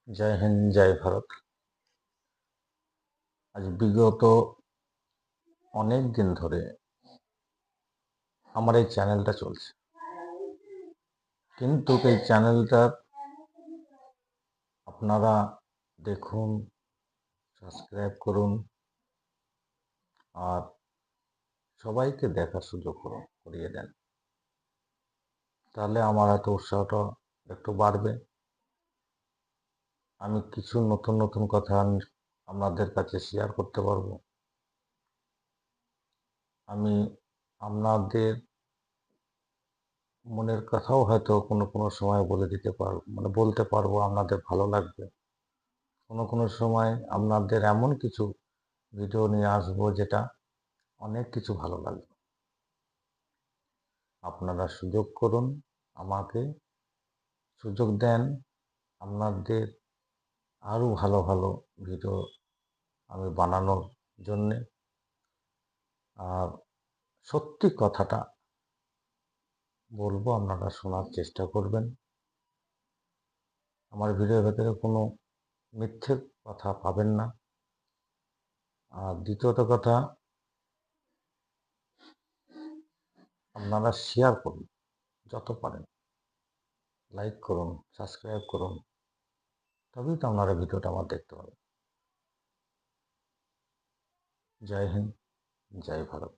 জয় হিন্দ, জয় ভারত। আজ বিগত অনেক দিন ধরে আমার এই চ্যানেলটা চলছে, কিন্তু এই চ্যানেলটা আপনারা দেখুন, সাবস্ক্রাইব করুন আর সবাইকে দেখার সুযোগ করিয়ে দেন। তাহলে আমার এত উৎসাহটা একটু বাড়বে। আমি কিছু নতুন নতুন কথা আপনাদের কাছে শেয়ার করতে পারবো। আমি আপনাদের মনের কথাও হয়তো কোনো কোনো সময় বলে দিতে পারবো, বলতে পারবো, আপনাদের ভালো লাগবে। কোনো কোনো সময় আপনাদের এমন কিছু ভিডিও নিয়ে আসবো যেটা অনেক কিছু ভালো লাগবে। আপনারা সুযোগ করুন, আমাকে সুযোগ দেন। আপনাদের আরও ভালো ভালো ভিডিও আমি বানানোর জন্যে। আর সত্যি কথাটা বলবো, আপনারা শোনার চেষ্টা করবেন। আমার ভিডিওর ভেতরে কোনো মিথ্যে কথা পাবেন না। আর দ্বিতীয়ত কথা, আপনারা শেয়ার করুন যত পারেন, লাইক করুন, সাবস্ক্রাইব করুন, তবেই তো আপনারা ভিডিওটা আমার দেখতে পাবেন। জয় হিন্দ, জয় ভারত।